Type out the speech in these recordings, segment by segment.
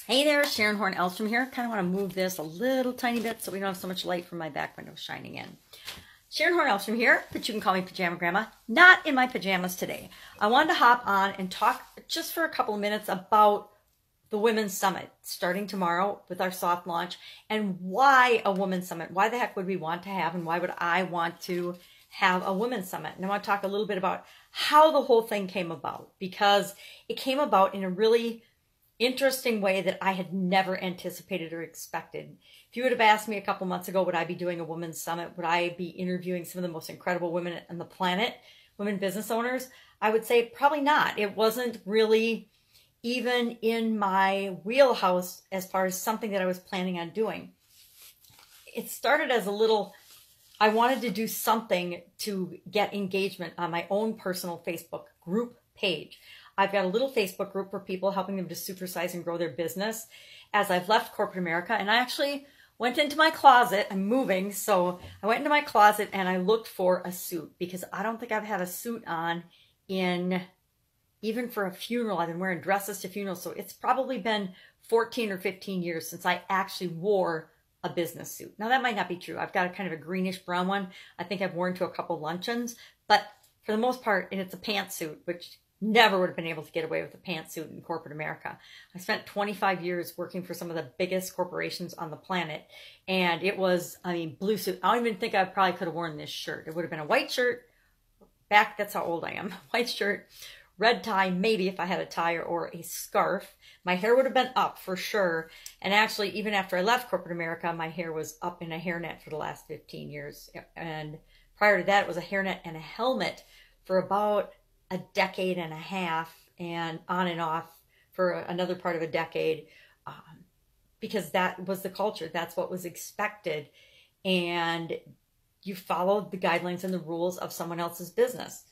Hey there, Sharon Horne-Ellstrom here. Kind of want to move this a little tiny bit so we don't have so much light from my back window shining in. Sharon Horne-Ellstrom here, but you can call me Pajama Grandma. Not in my pajamas today. I wanted to hop on and talk just for a couple of minutes about the Women's Summit starting tomorrow with our soft launch, and why a Women's Summit. Why the heck would we want to have, and why would I want to have a Women's Summit? And I want to talk a little bit about how the whole thing came about, because it came about in a really interesting way that I had never anticipated or expected. If you would have asked me a couple months ago, would I be doing a Women's Summit? Would I be interviewing some of the most incredible women on the planet, women business owners? I would say probably not. It wasn't really even in my wheelhouse as far as something that I was planning on doing. It started as a little, I wanted to do something to get engagement on my own personal Facebook group page. I've got a little Facebook group for people, helping them to supersize and grow their business as I've left corporate America. And I actually went into my closet. I'm moving, so I went into my closet and I looked for a suit, because I don't think I've had a suit on in, even for a funeral. I've been wearing dresses to funerals, so it's probably been 14 or 15 years since I actually wore a business suit. Now, that might not be true. I've got a kind of a greenish brown one. I think I've worn to a couple luncheons, but for the most part, it's a pantsuit, which never would have been able to get away with a pantsuit in corporate America. I spent 25 years working for some of the biggest corporations on the planet, and it was, I mean, blue suit. I don't even think I probably could have worn this shirt. It would have been a white shirt, back, that's how old I am, white shirt, red tie, maybe if I had a tie or a scarf. My hair would have been up for sure. And actually, even after I left corporate America, my hair was up in a hairnet for the last 15 years. And prior to that, it was a hairnet and a helmet for about a decade and a half, and on and off for another part of a decade, because that was the culture. That's what was expected. And you followed the guidelines and the rules of someone else's business.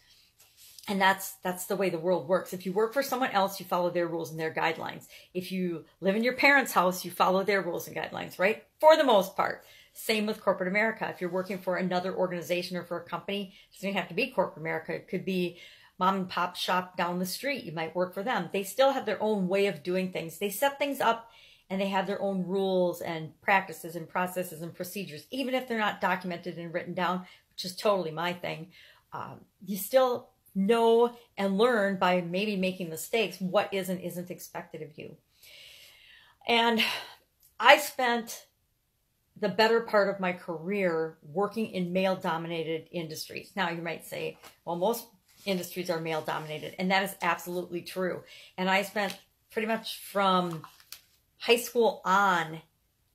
And that's the way the world works. If you work for someone else, you follow their rules and their guidelines. If you live in your parents' house, you follow their rules and guidelines, right? For the most part. Same with corporate America. If you're working for another organization or for a company, it doesn't even have to be corporate America. It could be mom and pop shop down the street. You might work for them. They still have their own way of doing things. They set things up and they have their own rules and practices and processes and procedures, even if they're not documented and written down, which is totally my thing. You still know and learn by maybe making mistakes what is and isn't expected of you. And I spent the better part of my career working in male-dominated industries. Now, you might say, well, most industries are male dominated, and that is absolutely true. And I spent pretty much from high school on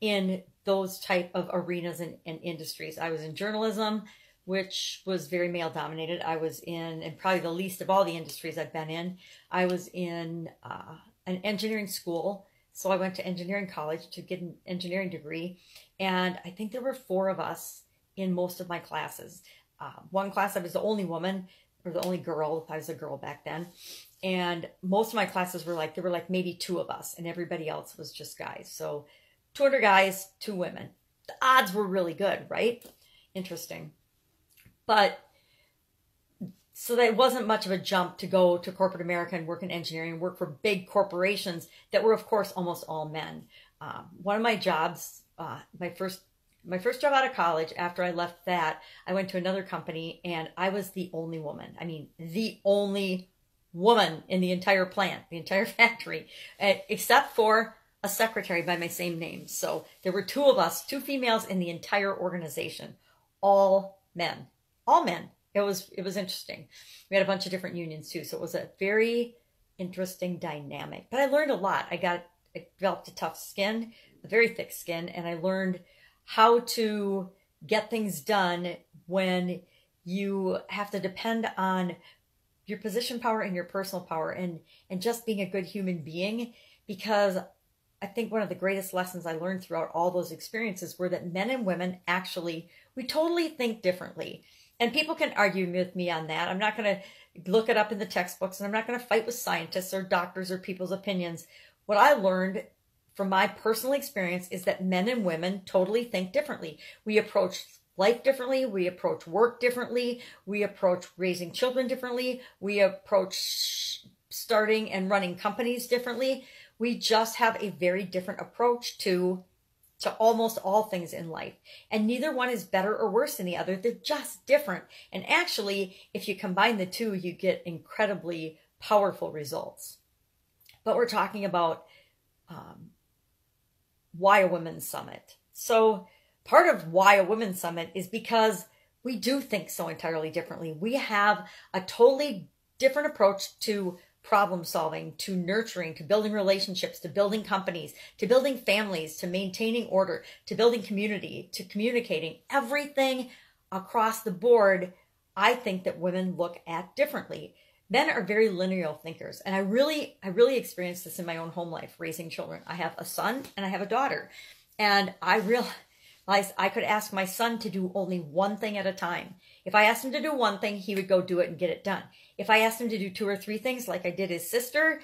in those type of arenas and industries. I was in journalism, which was very male dominated. I was in, and probably the least of all the industries I've been in, I was in an engineering school. So I went to engineering college to get an engineering degree. And I think there were 4 of us in most of my classes. One class I was the only woman, or the only girl, if I was a girl back then. And most of my classes were like, there were like maybe 2 of us, and everybody else was just guys. So 200 guys, 2 women. The odds were really good, right? Interesting. But so that wasn't much of a jump to go to corporate America and work in engineering and work for big corporations that were, of course, almost all men. One of my jobs, my first job out of college, after I left that, I went to another company, and I was the only woman. I mean, the only woman in the entire plant, the entire factory, except for a secretary by my same name. So there were 2 of us, 2 females in the entire organization, all men, all men. It was interesting. We had a bunch of different unions too. So it was a very interesting dynamic, but I learned a lot. I developed a tough skin, a very thick skin, and I learned how to get things done when you have to depend on your position power and your personal power, and just being a good human being. Because I think one of the greatest lessons I learned throughout all those experiences were that men and women actually, we totally think differently. And people can argue with me on that. I'm not going to look it up in the textbooks, and I'm not going to fight with scientists or doctors or people's opinions. What I learned from my personal experience is that men and women totally think differently. We approach life differently. We approach work differently. We approach raising children differently. We approach starting and running companies differently. We just have a very different approach to almost all things in life. And neither one is better or worse than the other. They're just different. And actually, if you combine the two, you get incredibly powerful results. But we're talking about why a women's summit. So part of why a women's summit is because we do think so entirely differently. We have a totally different approach to problem solving, to nurturing, to building relationships, to building companies, to building families, to maintaining order, to building community, to communicating. Everything across the board, I think that women look at differently. Men are very linear thinkers. And I really experienced this in my own home life, raising children. I have a son and I have a daughter. And I realized I could ask my son to do only one thing at a time. If I asked him to do one thing, he would go do it and get it done. If I asked him to do 2 or 3 things like I did his sister,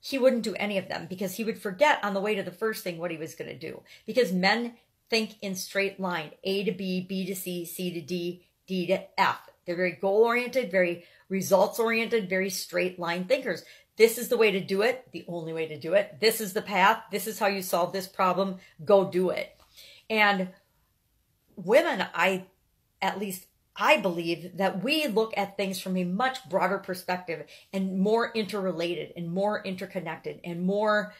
he wouldn't do any of them because he would forget on the way to the first thing what he was going to do. Because men think in straight line, A to B, B to C, C to D, D to F. They're very goal-oriented, very results-oriented, very straight line thinkers. This is the way to do it, the only way to do it. This is the path. This is how you solve this problem. Go do it. And women, at least I believe that we look at things from a much broader perspective and more interrelated and more interconnected and more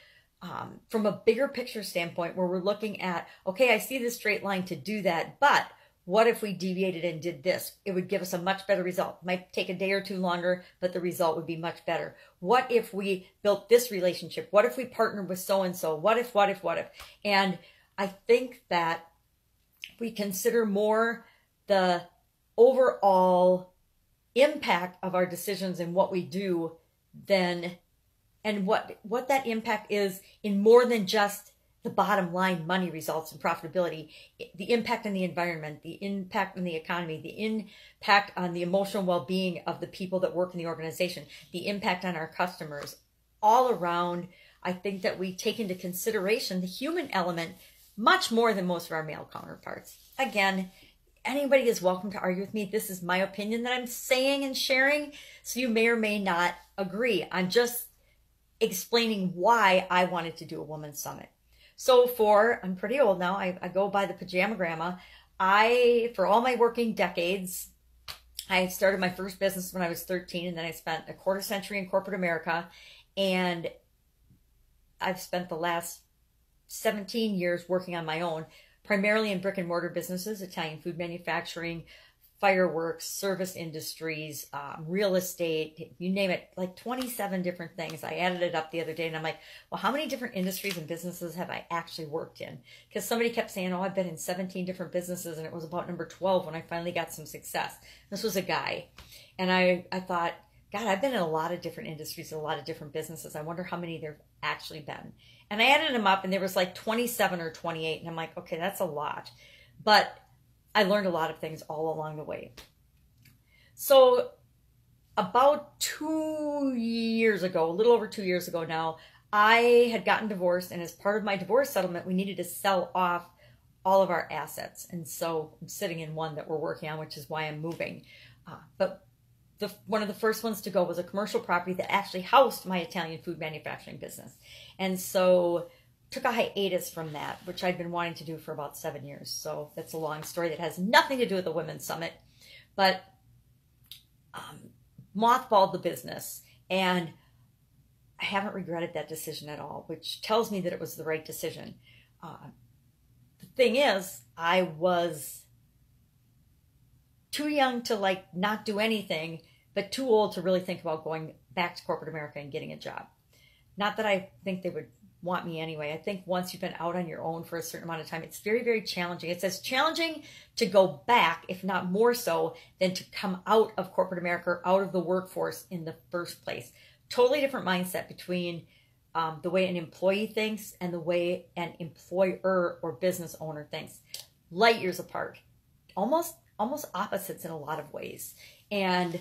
from a bigger picture standpoint where we're looking at, okay, I see this straight line to do that, but what if we deviated and did this? It would give us a much better result. It might take a day or 2 longer, but the result would be much better. What if we built this relationship? What if we partnered with so-and-so? What if? And I think that we consider more the overall impact of our decisions and what we do and what that impact is in more than just the bottom line, money results and profitability, the impact on the environment, the impact on the economy, the impact on the emotional well-being of the people that work in the organization, the impact on our customers. All around, I think that we take into consideration the human element much more than most of our male counterparts. Again, anybody is welcome to argue with me. This is my opinion that I'm saying and sharing, so you may or may not agree. I'm just explaining why I wanted to do a women's summit. So I'm pretty old now. I go by the pajama grandma. For all my working decades, I started my first business when I was 13, and then I spent a quarter century in corporate America. And I've spent the last 17 years working on my own, primarily in brick and mortar businesses, Italian food manufacturing, fireworks, service industries, real estate, you name it, like 27 different things. I added it up the other day and I'm like, well, how many different industries and businesses have I actually worked in? Because somebody kept saying, oh, I've been in 17 different businesses, and it was about number 12 when I finally got some success. This was a guy. And I thought, God, I've been in a lot of different industries, a lot of different businesses. I wonder how many there've actually been. And I added them up and there was like 27 or 28. And I'm like, okay, that's a lot. But I learned a lot of things all along the way. So about 2 years ago, a little over 2 years ago now, I had gotten divorced. And as part of my divorce settlement, we needed to sell off all of our assets. And so I'm sitting in one that we're working on, which is why I'm moving. But one of the first ones to go was a commercial property that actually housed my Italian food manufacturing business. And so took a hiatus from that, which I'd been wanting to do for about 7 years. So that's a long story that has nothing to do with the Women's Summit, but mothballed the business. And I haven't regretted that decision at all, which tells me that it was the right decision. The thing is, I was too young to not do anything, but too old to really think about going back to corporate America and getting a job. Not that I think they would want me anyway. I think once you've been out on your own for a certain amount of time, it's very, very challenging. It's as challenging to go back, if not more so, than to come out of corporate America, out of the workforce in the first place. Totally different mindset between the way an employee thinks and the way an employer or business owner thinks. Light years apart. Almost opposites in a lot of ways. And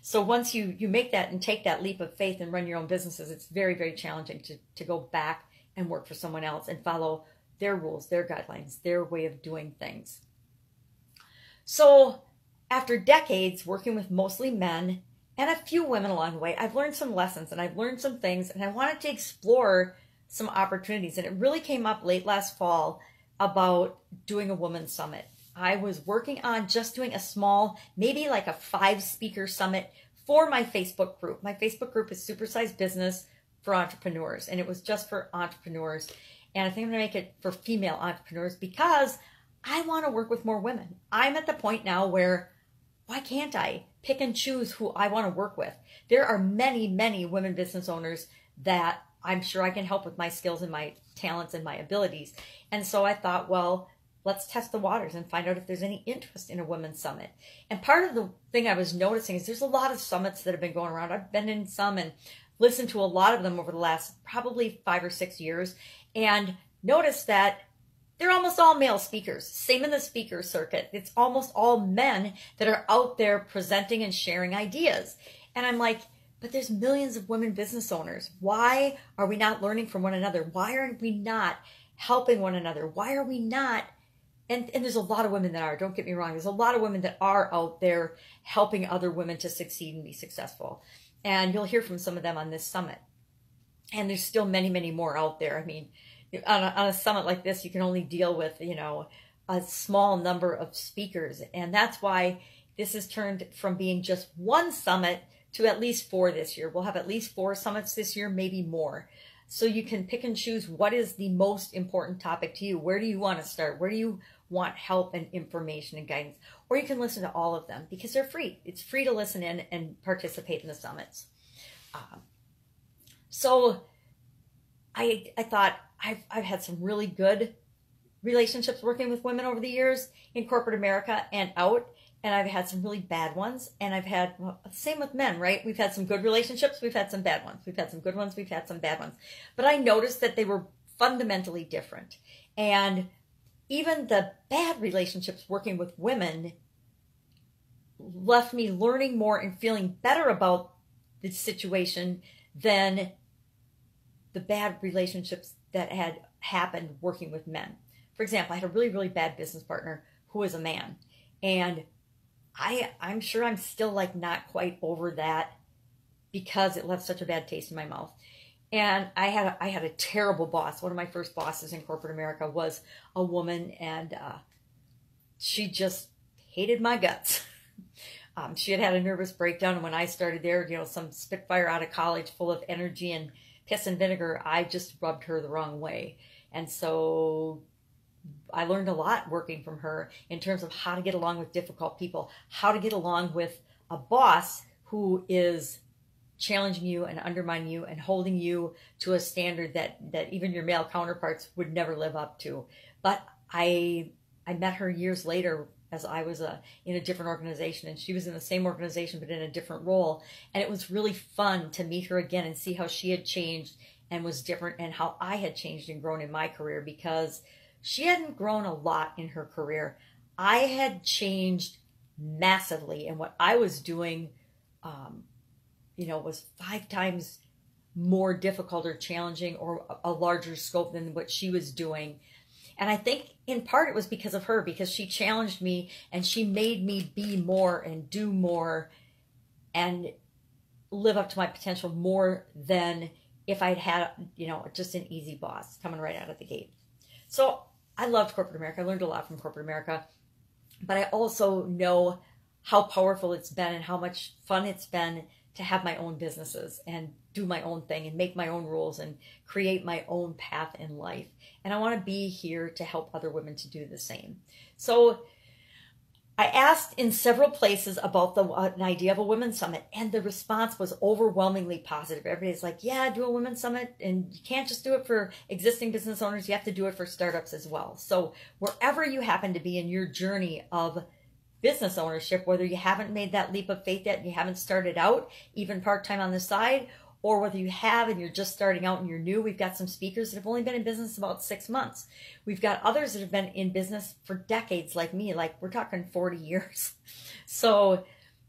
so once you make that and take that leap of faith and run your own businesses, it's very, very challenging to go back and work for someone else and follow their rules, their guidelines, their way of doing things. So after decades working with mostly men and a few women along the way, I've learned some lessons and I've learned some things, and I wanted to explore some opportunities. And it really came up late last fall about doing a women's summit. I was working on just doing a small, maybe like a 5-speaker summit for my Facebook group. My Facebook group is Supersized Business for Entrepreneurs, and it was just for entrepreneurs. And I think I'm going to make it for female entrepreneurs because I want to work with more women. I'm at the point now where why can't I pick and choose who I want to work with? There are many, many women business owners that I'm sure I can help with my skills and my talents and my abilities. And so I thought, well, let's test the waters and find out if there's any interest in a women's summit. And part of the thing I was noticing is there's a lot of summits that have been going around. I've been in some and listened to a lot of them over the last probably 5 or 6 years, and noticed that they're almost all male speakers. Same in the speaker circuit. It's almost all men that are out there presenting and sharing ideas. And I'm like, but there's millions of women business owners. Why are we not learning from one another? Why are we not helping one another? Why are we not? And there's a lot of women that are, don't get me wrong. There's a lot of women that are out there helping other women to succeed and be successful. And you'll hear from some of them on this summit. And there's still many, many more out there. I mean, on a summit like this, you can only deal with, a small number of speakers. And that's why this has turned from being just one summit to at least 4 this year. We'll have at least 4 summits this year, maybe more. So you can pick and choose what is the most important topic to you. Where do you want to start? Where do you want help and information and guidance? Or you can listen to all of them because they're free. It's free to listen in and participate in the summits. So I thought I've had some really good relationships working with women over the years in corporate America and out. And I've had some really bad ones. And I've had, well, same with men, right? We've had some good relationships. We've had some bad ones. We've had some good ones. We've had some bad ones. But I noticed that they were fundamentally different. And even the bad relationships working with women left me learning more and feeling better about the situation than the bad relationships that had happened working with men. For example, I had a really, really bad business partner who was a man. And I'm sure I'm still like not quite over that because it left such a bad taste in my mouth. And I had a terrible boss. One of my first bosses in corporate America was a woman, and she just hated my guts. She had a nervous breakdown, and when I started there, some Spitfire out of college full of energy and piss and vinegar, I just rubbed her the wrong way. And so I learned a lot working from her in terms of how to get along with difficult people, how to get along with a boss who is challenging you and undermining you and holding you to a standard that even your male counterparts would never live up to. But I met her years later as I was in a different organization, and she was in the same organization but in a different role. And it was really fun to meet her again and see how she had changed and was different, and how I had changed and grown in my career, because she hadn't grown a lot in her career. I had changed massively, and what I was doing was 5 times more difficult or challenging or a larger scope than what she was doing. And I think in part it was because of her, because she challenged me and she made me be more and do more and live up to my potential more than if I'd had, just an easy boss coming right out of the gate. So I loved corporate America. I learned a lot from corporate America, but I also know how powerful it's been and how much fun it's been to have my own businesses and do my own thing and make my own rules and create my own path in life. And I want to be here to help other women to do the same. So I asked in several places about an idea of a women's summit, and the response was overwhelmingly positive. Everybody's like, yeah, do a women's summit, and you can't just do it for existing business owners. You have to do it for startups as well. So wherever you happen to be in your journey of business ownership, whether you haven't made that leap of faith yet and you haven't started out even part-time on the side, or whether you have and you're just starting out and you're new, we've got some speakers that have only been in business about 6 months. We've got others that have been in business for decades like me, like we're talking 40 years. So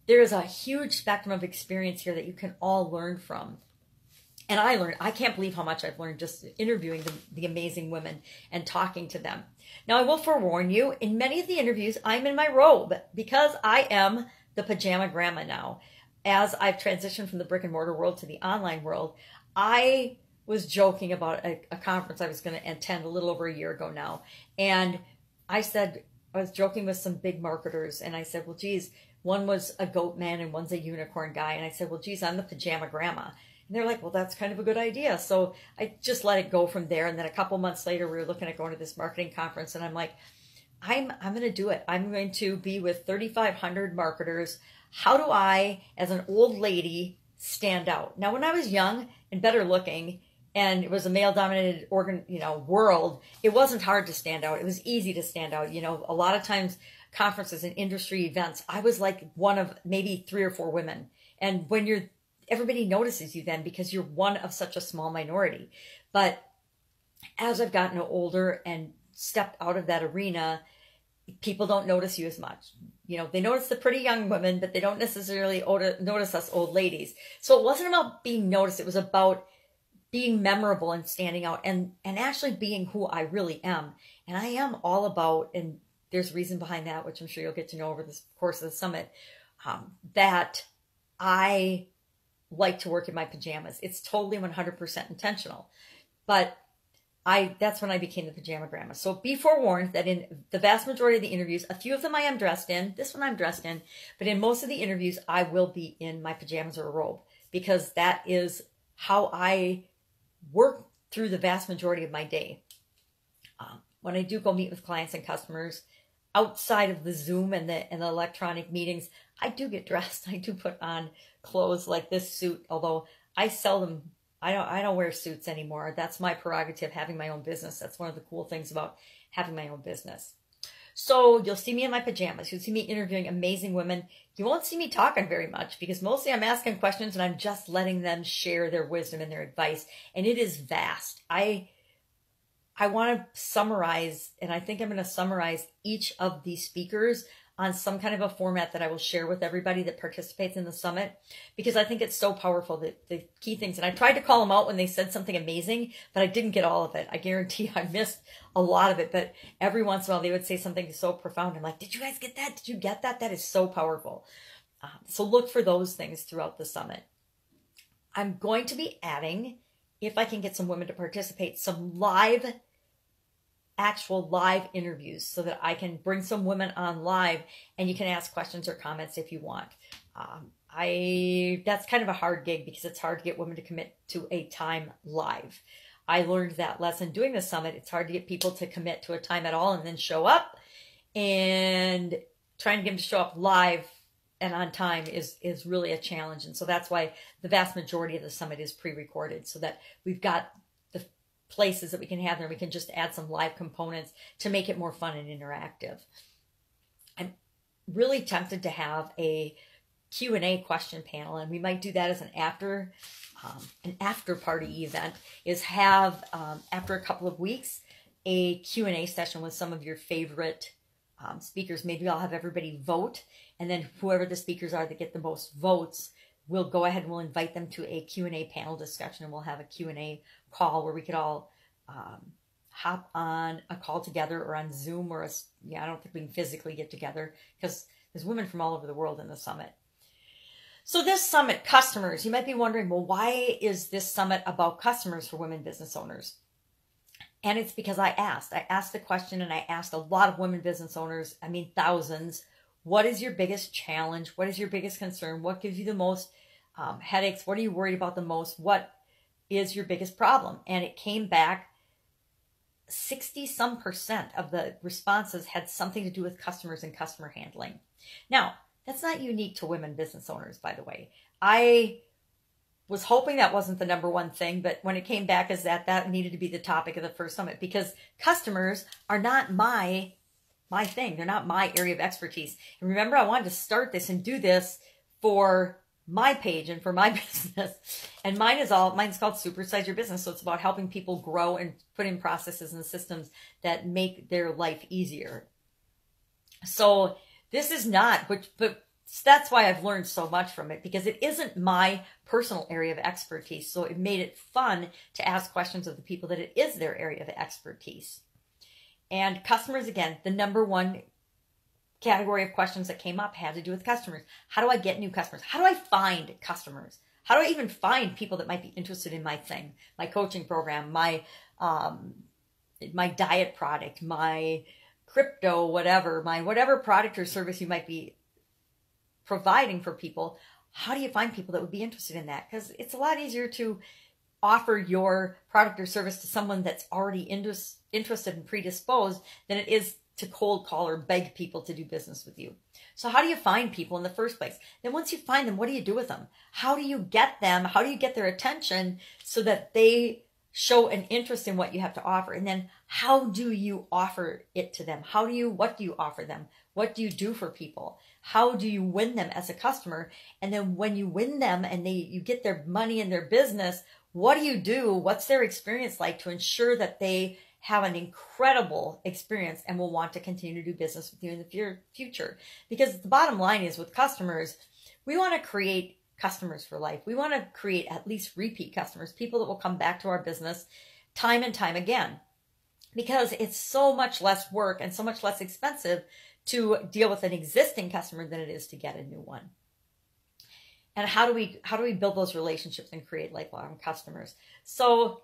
there is a huge spectrum of experience here that you can all learn from. And I can't believe how much I've learned just interviewing the amazing women and talking to them. Now, I will forewarn you, in many of the interviews, I'm in my robe because I am the pajama grandma now. As I've transitioned from the brick and mortar world to the online world, I was joking about a conference I was going to attend a little over a year ago now. And I was joking with some big marketers, and I said, well, geez, one was a goat man and one's a unicorn guy. And I said, well, geez, I'm the pajama grandma. And they're like, well, that's kind of a good idea. So I just let it go from there. And then a couple months later, we were looking at going to this marketing conference, and I'm like, I'm going to do it. I'm going to be with 3,500 marketers. How do I, as an old lady, stand out? Now, when I was young and better looking, and it was a male-dominated world, it wasn't hard to stand out. It was easy to stand out. A lot of times, conferences and industry events, I was like one of maybe 3 or 4 women. And when everybody notices you then because you're one of such a small minority. But as I've gotten older and stepped out of that arena, people don't notice you as much. They notice the pretty young women, but they don't necessarily notice us old ladies. So it wasn't about being noticed. It was about being memorable and standing out and actually being who I really am. And I am all about, and there's reason behind that, which I'm sure you'll get to know over the course of the summit, that I like to work in my pajamas. It's totally 100% intentional. But that's when I became the pajama grandma. So be forewarned that in the vast majority of the interviews, a few of them I am dressed in, this one I'm dressed in, but in most of the interviews, I will be in my pajamas or a robe, because that is how I work through the vast majority of my day. When I do go meet with clients and customers, outside of the Zoom and the electronic meetings, I do get dressed. I do put on clothes like this suit, although I don't wear suits anymore. That's my prerogative, having my own business. That's one of the cool things about having my own business. So you'll see me in my pajamas. You'll see me interviewing amazing women. You won't see me talking very much, because mostly I'm asking questions and I'm just letting them share their wisdom and their advice. And it is vast. I want to summarize, and I think I'm going to summarize each of these speakers on some kind of a format that I will share with everybody that participates in the summit, because I think it's so powerful, that the key things. And I tried to call them out when they said something amazing, but I didn't get all of it. I guarantee I missed a lot of it, but every once in a while they would say something so profound. I'm like, did you guys get that? Did you get that? That is so powerful. So look for those things throughout the summit. I'm going to be adding, if I can get some women to participate, some actual live interviews, so that I can bring some women on live and you can ask questions or comments if you want. That's kind of a hard gig, because it's hard to get women to commit to a time live. I learned that lesson doing the summit. It's hard to get people to commit to a time at all and then show up, and trying to get them to show up live and on time is really a challenge. And so that's why the vast majority of the summit is pre-recorded, so that we've got places that we can have there. We can just add some live components to make it more fun and interactive. I'm really tempted to have a Q&A question panel, and we might do that as an after party event, is have, after a couple of weeks, a Q&A session with some of your favorite speakers. Maybe I'll have everybody vote, and then whoever the speakers are that get the most votes, we'll go ahead and we'll invite them to a Q&A panel discussion, and we'll have a Q&A call where we could all hop on a call together, or on Zoom, or I don't think we can physically get together, because there's women from all over the world in the summit. So this summit, customers, you might be wondering, well, why is this summit about customers for women business owners? And it's because I asked the question, and I asked a lot of women business owners, I mean thousands, what is your biggest challenge? What is your biggest concern? What gives you the most headaches? What are you worried about the most? What is your biggest problem? And it came back 60% of the responses had something to do with customers and customer handling. Now, that's not unique to women business owners, by the way. I was hoping that wasn't the number one thing, but when it came back as that needed to be the topic of the first summit, because customers are not my thing. They're not my area of expertise. And remember, I wanted to start this and do this for my page and for my business. And mine's called Supersize Your Business. So it's about helping people grow and put in processes and systems that make their life easier. So this is not, but that's why I've learned so much from it, because it isn't my personal area of expertise. So it made it fun to ask questions of the people that it is their area of expertise. And customers, again, the number one category of questions that came up had to do with customers. How do I get new customers? How do I find customers? How do I even find people that might be interested in my thing, my coaching program, my diet product, my crypto, whatever, my whatever product or service you might be providing for people? How do you find people that would be interested in that? Because it's a lot easier to offer your product or service to someone that's already interested and predisposed than it is to cold call or beg people to do business with you. So how do you find people in the first place? Then once you find them, what do you do with them? How do you get them? How do you get their attention so that they show an interest in what you have to offer? And then how do you offer it to them? What do you offer them? What do you do for people? How do you win them as a customer? And then when you win them and you get their money and their business, what do you do? What's their experience like to ensure that they have an incredible experience and will want to continue to do business with you in the future? Because the bottom line is, with customers, we want to create customers for life. We want to create at least repeat customers, people that will come back to our business time and time again, because it's so much less work and so much less expensive to deal with an existing customer than it is to get a new one. And how do we build those relationships and create lifelong customers? So,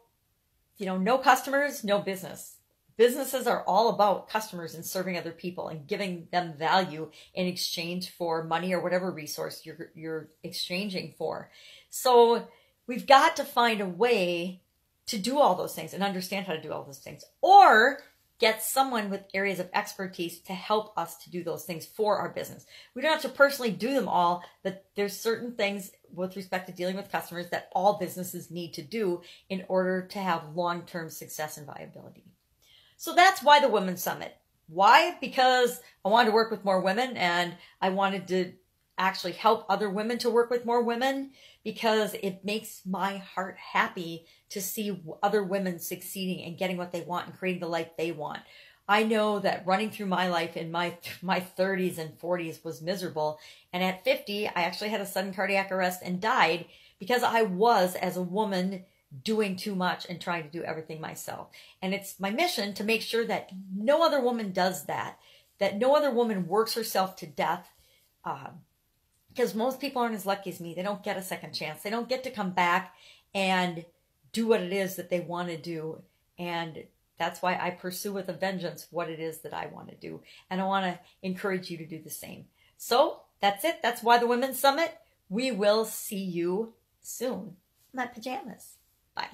no customers, no business. Businesses are all about customers and serving other people and giving them value in exchange for money or whatever resource you're exchanging for. So we've got to find a way to do all those things and understand how to do all those things, or get someone with areas of expertise to help us to do those things for our business. We don't have to personally do them all, but there's certain things with respect to dealing with customers that all businesses need to do in order to have long-term success and viability. So that's why the Women's Summit. Why? Because I wanted to work with more women, and I wanted to actually help other women to work with more women, because it makes my heart happy to see other women succeeding and getting what they want and creating the life they want. I know that running through my life in my 30s and 40s was miserable. And at 50, I actually had a sudden cardiac arrest and died because I was, as a woman, doing too much and trying to do everything myself. And it's my mission to make sure that no other woman does that no other woman works herself to death, because most people aren't as lucky as me. They don't get a second chance. They don't get to come back and do what it is that they want to do. And that's why I pursue with a vengeance what it is that I want to do. And I want to encourage you to do the same. So that's it. That's why the Women's Summit. We will see you soon in my pajamas. Bye.